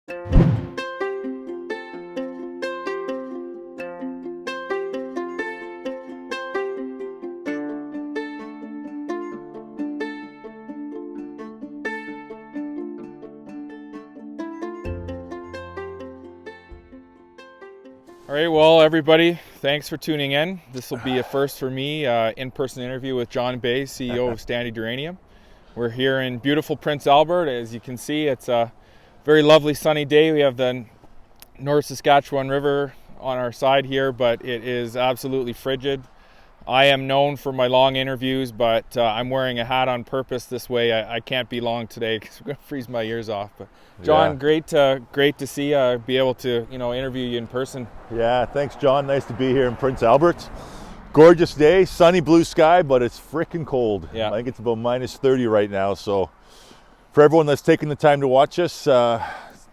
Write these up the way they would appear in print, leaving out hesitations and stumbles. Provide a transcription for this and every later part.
All right, well, everybody, thanks for tuning in. This will be a first for me, in-person interview with Jon Bey, CEO of STND Uranium. We're here in beautiful Prince Albert. As you can see, it's a very lovely sunny day. We have the Northern Saskatchewan River on our side here, but it is absolutely frigid. I am known for my long interviews, but I'm wearing a hat on purpose this way. I can't be long today because I'm going to freeze my ears off. But Jon, great to see you, be able to interview you in person. Yeah, thanks, John. Nice to be here in Prince Albert. Gorgeous day, sunny blue sky, but it's freaking cold. Yeah. I think it's about minus 30 right now. So for everyone that's taking the time to watch us,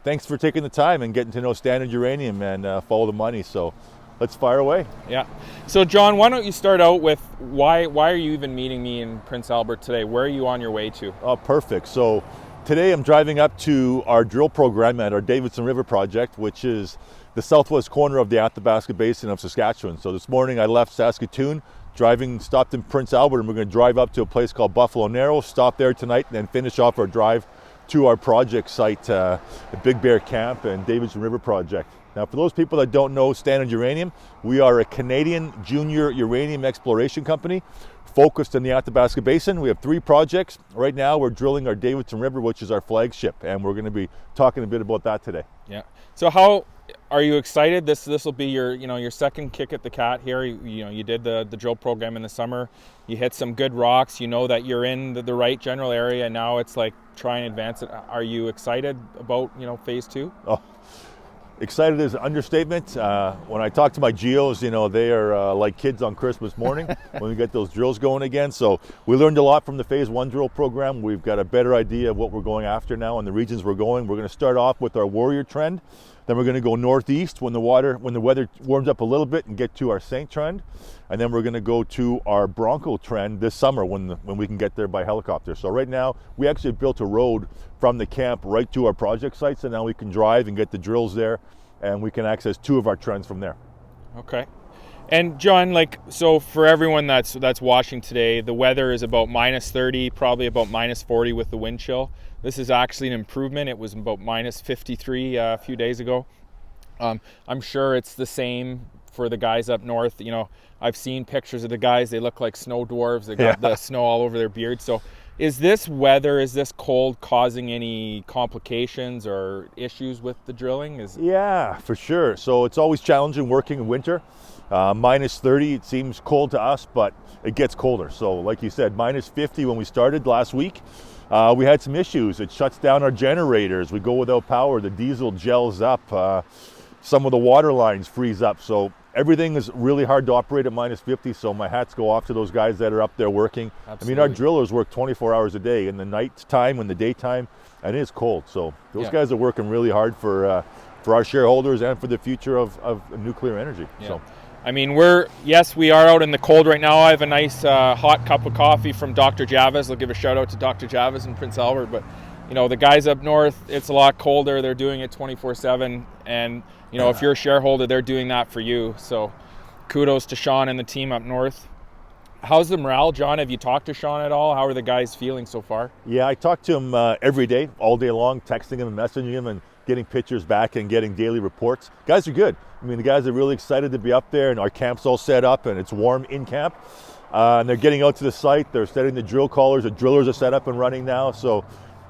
thanks for taking the time and getting to know STND Uranium and follow the money. So let's fire away. Yeah. So Jon, why don't you start out with why are you even meeting me in Prince Albert today? Where are you on your way to? Oh, perfect. So today I'm driving up to our drill program at our Davidson River project, which is the southwest corner of the Athabasca Basin of Saskatchewan. So this morning I left Saskatoon, stopped in Prince Albert, and we're going to drive up to a place called Buffalo Narrows, stop there tonight, and then finish off our drive to our project site, the Big Bear Camp and Davidson River project. Now, for those people that don't know STND Uranium, we are a Canadian junior uranium exploration company focused in the Athabasca Basin. We have 3 projects. Right now, we're drilling our Davidson River, which is our flagship, and we're going to be talking a bit about that today. Yeah. So how are you excited? This will be your second kick at the cat here. You did the drill program in the summer. You hit some good rocks. You know that you're in the right general area. Now it's like try and advance it. Are you excited about phase 2? Oh. Excited is an understatement. When I talk to my geos, they are like kids on Christmas morning when we get those drills going again. So we learned a lot from the phase 1 drill program. We've got a better idea of what we're going after now and the regions we're going. We're going to start off with our Warrior trend. Then we're going to go northeast when the weather warms up a little bit and get to our Saint trend. And then we're going to go to our Bronco trend this summer when we can get there by helicopter. So right now, we actually built a road from the camp right to our project site. So now we can drive and get the drills there, and we can access 2 of our trends from there. Okay. And Jon, so for everyone that's watching today, the weather is about minus 30, probably about minus 40 with the wind chill. This is actually an improvement. It was about minus 53 a few days ago. I'm sure it's the same for the guys up north. I've seen pictures of the guys. They look like snow dwarves. They got the snow all over their beards. So is this cold causing any complications or issues with the drilling? Yeah, for sure. So it's always challenging working in winter. Minus 30, it seems cold to us, but it gets colder. So like you said, minus 50 when we started last week. We had some issues. It shuts down our generators. We go without power. The diesel gels up. Some of the water lines freeze up. So everything is really hard to operate at minus 50. So my hats go off to those guys that are up there working. Absolutely. I mean, our drillers work 24 hours a day in the night time, in the daytime, and it is cold. So those guys are working really hard for our shareholders and for the future of nuclear energy. Yeah. So. I mean, we are out in the cold right now. I have a nice hot cup of coffee from Dr. Javis. I'll give a shout out to Dr. Javis in Prince Albert. But, the guys up north, it's a lot colder. They're doing it 24/7. And, if you're a shareholder, they're doing that for you. So kudos to Sean and the team up north. How's the morale, Jon? Have you talked to Sean at all? How are the guys feeling so far? Yeah, I talk to him every day, all day long, texting him and messaging him and getting pictures back and getting daily reports. Guys are good. I mean, the guys are really excited to be up there, and our camp's all set up and it's warm in camp. And they're getting out to the site. They're setting the drill collars. The drillers are set up and running now. So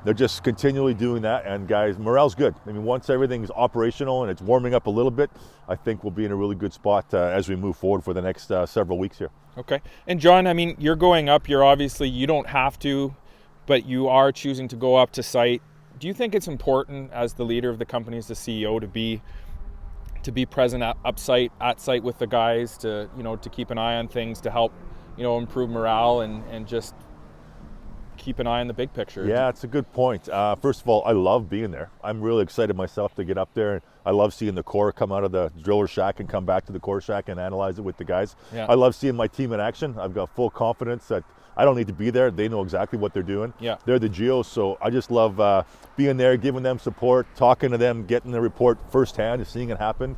they're just continually doing that. And guys, morale's good. I mean, once everything's operational and it's warming up a little bit, I think we'll be in a really good spot as we move forward for the next several weeks here. Okay. And Jon, I mean, you're going up. You don't have to, but you are choosing to go up to site. Do you think it's important as the leader of the company, as the CEO, to be present at site with the guys, to keep an eye on things, to help improve morale and just keep an eye on the big picture? Yeah, it's a good point. First of all, I love being there. I'm really excited myself to get up there. I love seeing the core come out of the driller shack and come back to the core shack and analyze it with the guys. Yeah. I love seeing my team in action. I've got full confidence that I don't need to be there. They know exactly what they're doing. Yeah. They're the geos, so I just love being there, giving them support, talking to them, getting the report firsthand and seeing it happen,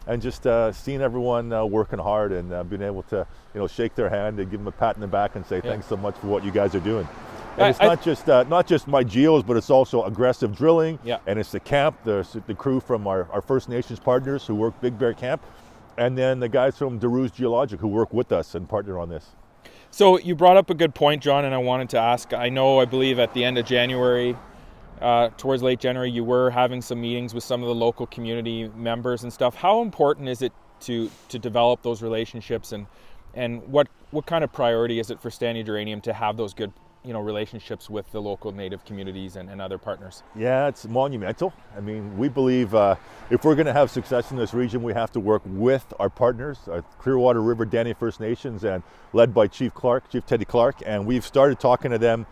and just seeing everyone working hard and being able to, shake their hand and give them a pat in the back and say thanks so much for what you guys are doing. And it's not just my geos, but it's also aggressive drilling, and it's the camp, the crew from our First Nations partners who work Big Bear Camp, and then the guys from Daru's Geologic who work with us and partner on this. So you brought up a good point, John, and I wanted to ask, I believe at the end of January, towards late January, you were having some meetings with some of the local community members and stuff. How important is it to develop those relationships, and what kind of priority is it for Standard Uranium to have those good relationships with the local native communities and other partners? Yeah, it's monumental. I mean, we believe if we're going to have success in this region, we have to work with our partners, our Clearwater River Dene First Nations, and led by Chief Teddy Clark. And we've started talking to them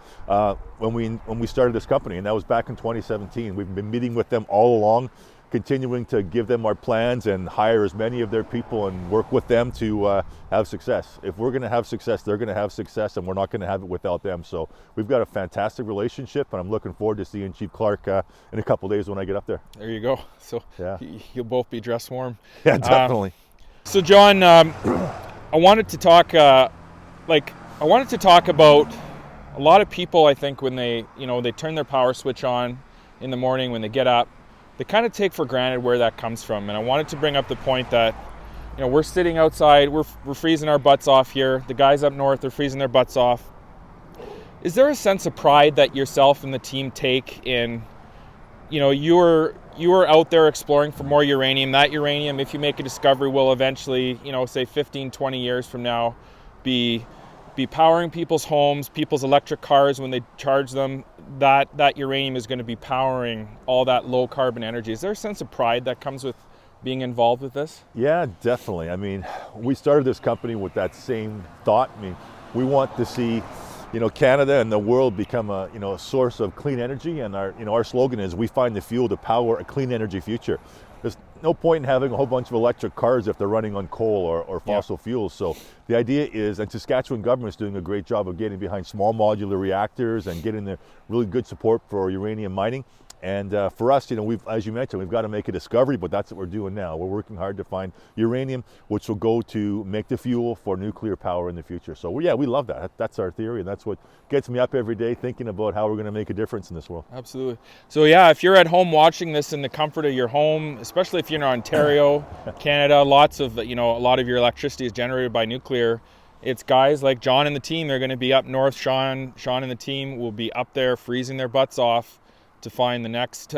when we started this company, and that was back in 2017. We've been meeting with them all along, continuing to give them our plans and hire as many of their people and work with them to have success. If we're going to have success, they're going to have success, and we're not going to have it without them. So we've got a fantastic relationship, and I'm looking forward to seeing Chief Clark in a couple of days when I get up there. There you go. So you'll both be dressed warm. Yeah, definitely. So John, I wanted to talk about a lot of people. I think when they turn their power switch on in the morning when they get up, they kind of take for granted where that comes from. And I wanted to bring up the point that, we're sitting outside, we're freezing our butts off here. The guys up north are freezing their butts off. Is there a sense of pride that yourself and the team take in, you were out there exploring for more uranium? That uranium, if you make a discovery, will eventually, say 15, 20 years from now, be powering people's homes, people's electric cars when they charge them. That uranium is going to be powering all that low carbon energy. Is there a sense of pride that comes with being involved with this? Yeah, definitely. I mean, we started this company with that same thought. I mean, we want to see, Canada and the world become a source of clean energy, and our slogan is we find the fuel to power a clean energy future. There's no point in having a whole bunch of electric cars if they're running on coal or fossil fuels. So the idea is, and Saskatchewan government is doing a great job of getting behind small modular reactors and getting the really good support for uranium mining. And for us, as you mentioned, we've got to make a discovery, but that's what we're doing now. We're working hard to find uranium, which will go to make the fuel for nuclear power in the future. So we love that. That's our theory, and that's what gets me up every day thinking about how we're going to make a difference in this world. Absolutely. So if you're at home watching this in the comfort of your home, especially if you're in Ontario, Canada, a lot of your electricity is generated by nuclear. It's guys like John and the team. They're going to be up north. Sean and the team will be up there freezing their butts off to find the next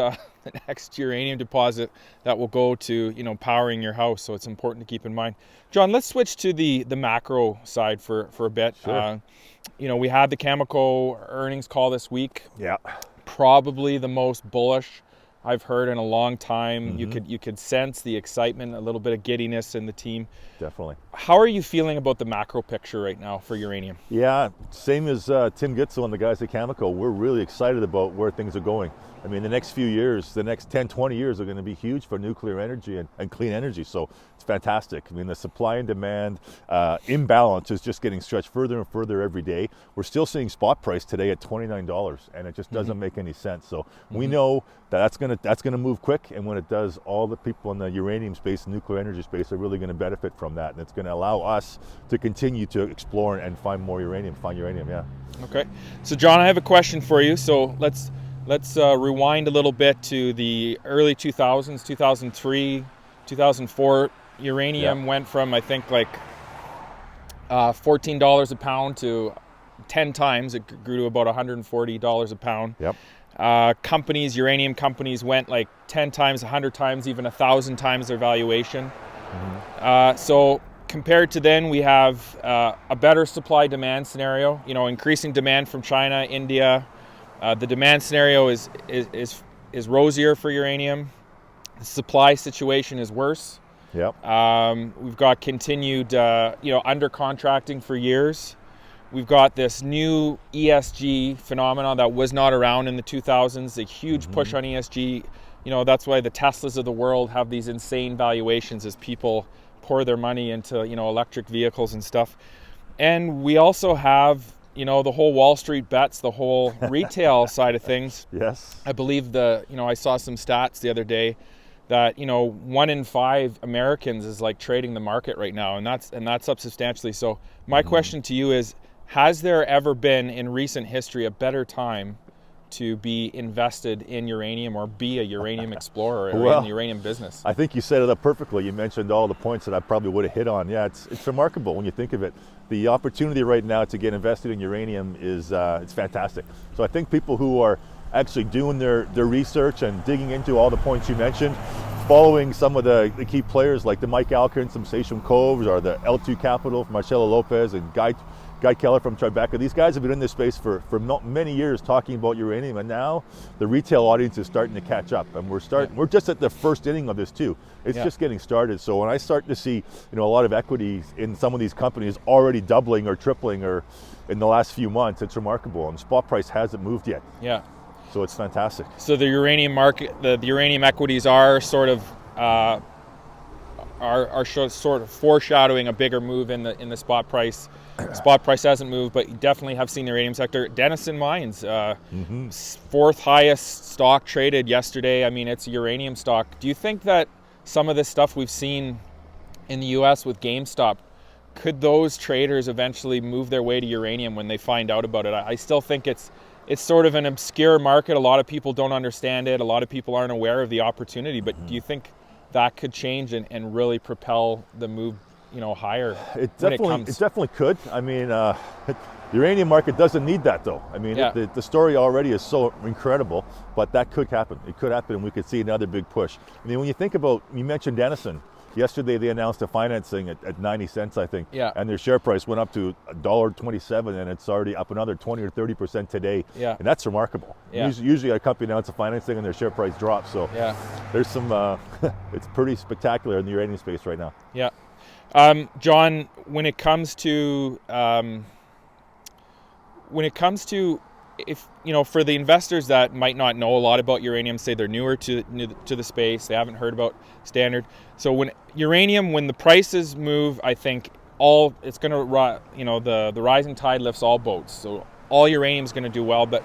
uranium deposit that will go to powering your house. So it's important to keep in mind. John, let's switch to the macro side for a bit. Sure. We had the Cameco earnings call this week. Yeah. Probably the most bullish I've heard in a long time. Mm-hmm. You could sense the excitement, a little bit of giddiness in the team. Definitely. How are you feeling about the macro picture right now for uranium? Yeah, same as Tim Gitzel and the guys at Cameco. We're really excited about where things are going. I mean, the next few years, the next 10, 20 years are going to be huge for nuclear energy and clean energy. So it's fantastic. I mean, the supply and demand imbalance is just getting stretched further and further every day. We're still seeing spot price today at $29, and it just doesn't make any sense. So we know that's going to move quick, and when it does, all the people in the uranium space and nuclear energy space are really going to benefit from that, and it's going to allow us to continue to explore and find more uranium, Okay. So John, I have a question for you. So let's rewind a little bit to the early 2000s, 2003, 2004. Uranium went from, I think, $14 a pound to 10 times. It grew to about $140 a pound. Yep. Uranium companies went 10 times, 100 times, even 1,000 times their valuation. So compared to then, we have a better supply-demand scenario. Increasing demand from China, India. The demand scenario is rosier for uranium. The supply situation is worse. Yep. We've got continued under contracting for years. We've got this new ESG phenomenon that was not around in the 2000s. A huge push on ESG. That's why the Teslas of the world have these insane valuations as people pour their money into electric vehicles and stuff. And we also have you know, the whole WallStreetBets, the whole retail side of things. Yes. I believe I saw some stats the other day that, you know, 1 in 5 Americans is like trading the market right now, and that's up substantially. So my question to you is, has there ever been in recent history a better time to be invested in uranium or be a uranium explorer or in the uranium business? I think you set it up perfectly. You mentioned all the points that I probably would have hit on. Yeah, it's remarkable when you think of it. The opportunity right now to get invested in uranium is it's fantastic. So I think people who are actually doing their research and digging into all the points you mentioned, following some of the key players like the Mike Alkins from Station Coves or the L2 Capital from Marcelo Lopez and Guy Keller from Tribeca. These guys have been in this space for many years talking about uranium, and now the retail audience is starting to catch up, and we're just at the first inning of this too. It's just getting started. So when I start to see, you know, a lot of equity in some of these companies already doubling or tripling or in the last few months, it's remarkable, and spot price hasn't moved yet. Yeah. So it's fantastic. So the uranium market, the uranium equities are sort of sort of foreshadowing a bigger move in the spot price. Spot price hasn't moved, but you definitely have seen the uranium sector. Denison Mines, fourth highest stock traded yesterday. I mean, it's a uranium stock. Do you think that some of this stuff we've seen in the U.S. with GameStop, could those traders eventually move their way to uranium when they find out about it? I still think it's sort of an obscure market. A lot of people don't understand it. A lot of people aren't aware of the opportunity. But do you think that could change and really propel the move, you know, higher? It definitely could. I mean, the uranium market doesn't need that though. I mean, the story already is so incredible, but that could happen. It could happen, and we could see another big push. I mean, when you think about, you mentioned Denison. Yesterday they announced a financing at 90 cents, I think, and their share price went up to $1.27, and it's already up another 20 or 30% today, and that's remarkable. Usually a company announces a financing and their share price drops, so there's some, it's pretty spectacular in the uranium space right now. John, when it comes to if, you know, for the investors that might not know a lot about uranium, say they're newer to the space, they haven't heard about Standard. So when the prices move, I think it's going to, you know, the rising tide lifts all boats. So all uranium is going to do well. But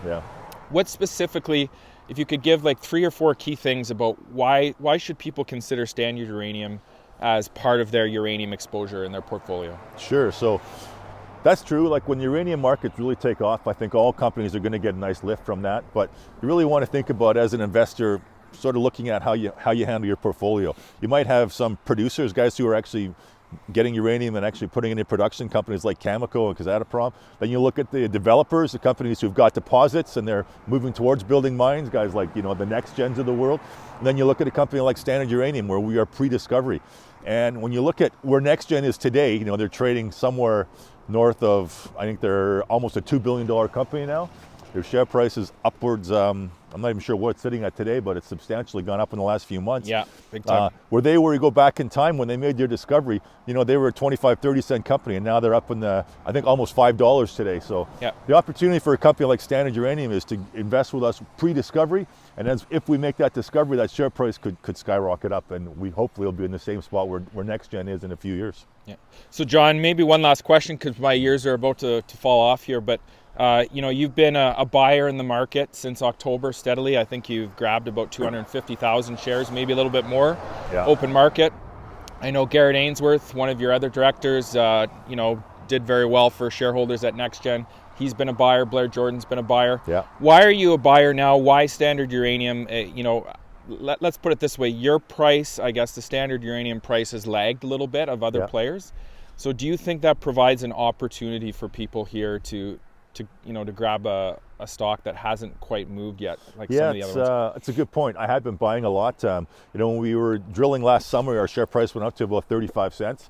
what specifically, if you could give like 3 or 4 key things about why should people consider Standard Uranium as part of their uranium exposure in their portfolio? Sure. So that's true. Like when the uranium markets really take off, I think all companies are going to get a nice lift from that. But you really want to think about, as an investor, sort of looking at how you handle your portfolio. You might have some producers, guys who are actually getting uranium and actually putting it in production, companies like Cameco and Kazatomprom. Then you look at the developers, the companies who've got deposits and they're moving towards building mines, guys like, you know, the NexGens of the world. And then you look at a company like Standard Uranium, where we are pre-discovery. And when you look at where NexGen is today, you know, they're trading somewhere north of, I think they're almost a $2 billion company now. Their share price is upwards, I'm not even sure what it's sitting at today, but it's substantially gone up in the last few months. Yeah, big time. Where you go back in time when they made their discovery, you know, they were a 25, 30 cent company, and now they're up in the, I think, almost $5 today. So the opportunity for a company like Standard Uranium is to invest with us pre-discovery, and if we make that discovery, that share price could skyrocket up, and we hopefully will be in the same spot where NexGen is in a few years. Yeah. So John, maybe one last question, because my ears are about to fall off here, but you know, you've been a buyer in the market since October steadily. I think you've grabbed about 250,000 shares, maybe a little bit more, open market. I know Garrett Ainsworth, one of your other directors, you know, did very well for shareholders at NexGen. He's been a buyer. Blair Jordan's been a buyer. Yeah. Why are you a buyer now? Why Standard Uranium? You know, let's put it this way. Your price, I guess the Standard Uranium price has lagged a little bit of other players. So do you think that provides an opportunity for people here to grab a stock that hasn't quite moved yet, like some of the other ones? It's a good point. I have been buying a lot. You know, when we were drilling last summer, our share price went up to about 35 cents.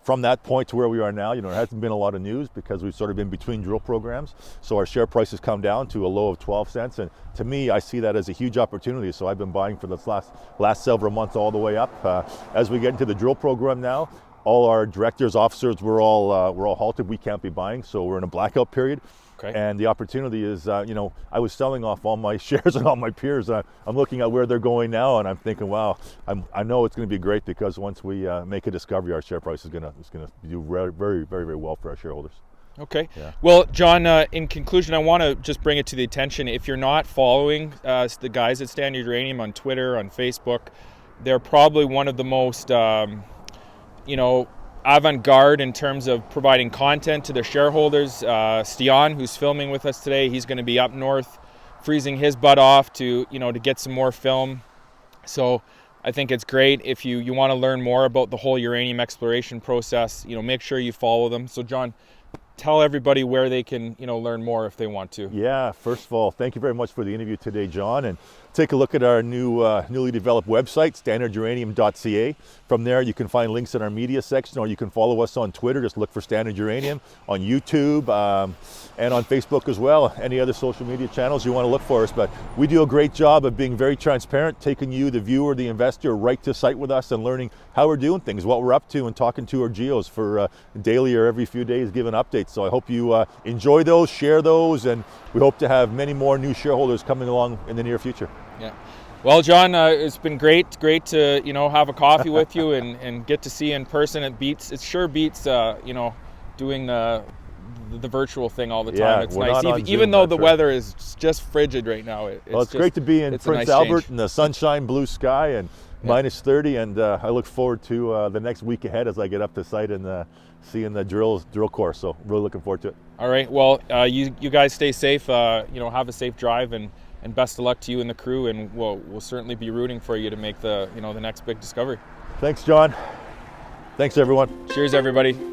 From that point to where we are now, you know, there hasn't been a lot of news because we've sort of been between drill programs. So our share price has come down to a low of 12 cents. And to me, I see that as a huge opportunity. So I've been buying for this last several months all the way up. As we get into the drill program now, all our directors, officers, we're all halted. We can't be buying, so we're in a blackout period. Okay. And the opportunity is, you know, I was selling off all my shares and all my peers. I'm looking at where they're going now, and I'm thinking, wow, I know it's going to be great, because once we make a discovery, our share price is going to do very, very, very well for our shareholders. Okay. Yeah. Well, John, in conclusion, I want to just bring it to the attention. If you're not following the guys at Standard Uranium on Twitter, on Facebook, they're probably one of the most, avant-garde in terms of providing content to their shareholders. Stian, who's filming with us today, he's going to be up north, freezing his butt off to get some more film. So I think it's great. If you want to learn more about the whole uranium exploration process, make sure you follow them. So John, tell everybody where they can learn more if they want to. Yeah, first of all, thank you very much for the interview today, John, and take a look at our newly developed website, standarduranium.ca. From there you can find links in our media section, or you can follow us on Twitter. Just look for Standard Uranium, on YouTube, and on Facebook as well. Any other social media channels you want to look for us. But we do a great job of being very transparent, taking you, the viewer, the investor, right to site with us and learning how we're doing things, what we're up to, and talking to our geos for daily or every few days giving updates. So I hope you enjoy those, share those, and we hope to have many more new shareholders coming along in the near future. Yeah. Well, John, it's been great to have a coffee with you and get to see you in person. It sure beats doing the virtual thing all the time. Yeah, it's we're nice, not on even Zoom, though the that's right. weather is just frigid right now. It's great to be in it's a Prince nice Albert change. in the sunshine, blue sky, and minus 30, and I look forward to the next week ahead as I get up to site and seeing the drill course. So really looking forward to it. All right. Well, you guys stay safe. Have a safe drive, and best of luck to you and the crew. And we'll certainly be rooting for you to make the the next big discovery. Thanks, John. Thanks, everyone. Cheers, everybody.